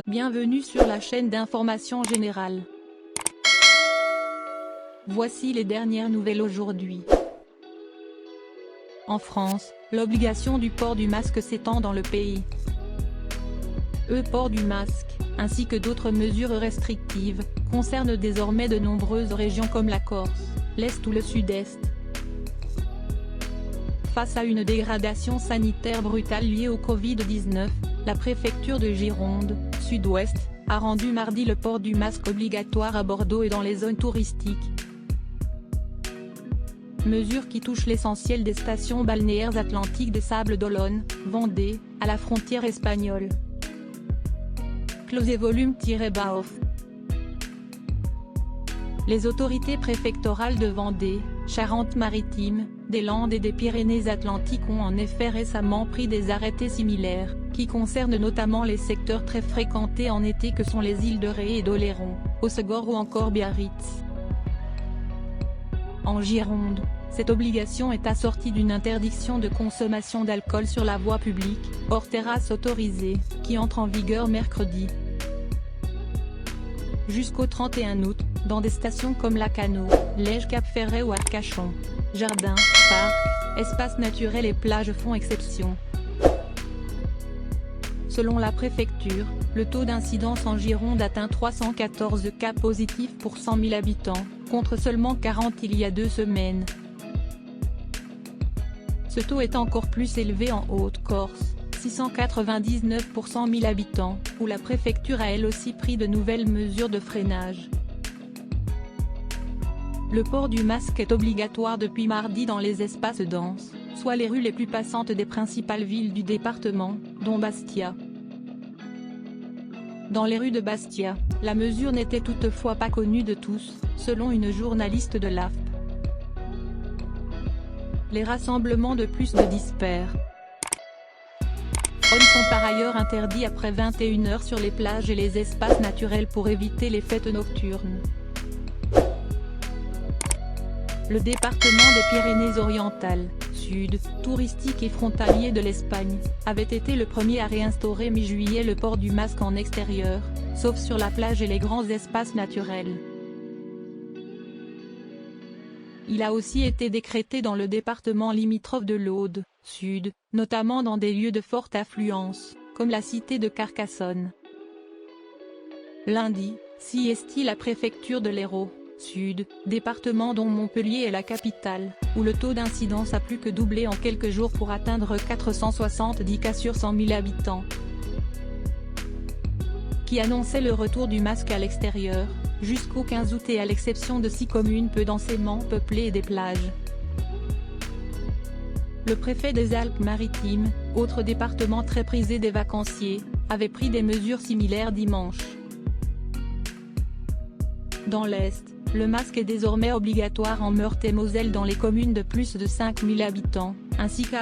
Bienvenue sur la chaîne d'information générale. Voici les dernières nouvelles aujourd'hui. En France, l'obligation du port du masque s'étend dans le pays. Le port du masque, ainsi que d'autres mesures restrictives, concernent désormais de nombreuses régions comme la Corse, l'Est ou le Sud-Est. Face à une dégradation sanitaire brutale liée au Covid-19, la préfecture de Gironde, Sud-Ouest, a rendu mardi le port du masque obligatoire à Bordeaux et dans les zones touristiques. Mesure qui touche l'essentiel des stations balnéaires atlantiques des Sables-d'Olonne, Vendée, à la frontière espagnole. Closez volume-bas off. Les autorités préfectorales de Vendée, Charente-Maritime, des Landes et des Pyrénées-Atlantiques ont en effet récemment pris des arrêtés similaires, qui concernent notamment les secteurs très fréquentés en été que sont les îles de Ré et d'Oléron, Hossegor ou encore Biarritz. En Gironde, cette obligation est assortie d'une interdiction de consommation d'alcool sur la voie publique, hors terrasse autorisée, qui entre en vigueur mercredi. Jusqu'au 31 août, dans des stations comme Lacanau, Lège, Cap-Ferret ou Arcachon. Jardins, parcs, espaces naturels et plages font exception. Selon la préfecture, le taux d'incidence en Gironde atteint 314 cas positifs pour 100 000 habitants, contre seulement 40 il y a 2 semaines. Ce taux est encore plus élevé en Haute-Corse, 699 pour 100 000 habitants, où la préfecture a elle aussi pris de nouvelles mesures de freinage. Le port du masque est obligatoire depuis mardi dans les espaces denses, soit les rues les plus passantes des principales villes du département, dont Bastia. Dans les rues de Bastia, la mesure n'était toutefois pas connue de tous, selon une journaliste de l'AFP. Les rassemblements de plus de 10 personnes sont par ailleurs interdits après 21 h sur les plages et les espaces naturels pour éviter les fêtes nocturnes. Le département des Pyrénées-Orientales, sud, touristique et frontalier de l'Espagne, avait été le premier à réinstaurer mi-juillet le port du masque en extérieur, sauf sur la plage et les grands espaces naturels. Il a aussi été décrété dans le département limitrophe de l'Aude, sud, notamment dans des lieux de forte affluence, comme la cité de Carcassonne. Lundi, siesti la préfecture de l'Hérault, sud, département dont Montpellier est la capitale, où le taux d'incidence a plus que doublé en quelques jours pour atteindre 470 cas sur 100 000 habitants, qui annonçait le retour du masque à l'extérieur, jusqu'au 15 août et à l'exception de 6 communes peu densément peuplées et des plages. Le préfet des Alpes-Maritimes, autre département très prisé des vacanciers, avait pris des mesures similaires dimanche. Dans l'Est, le masque est désormais obligatoire en Meurthe-et-Moselle dans les communes de plus de 5 000 habitants, ainsi qu'à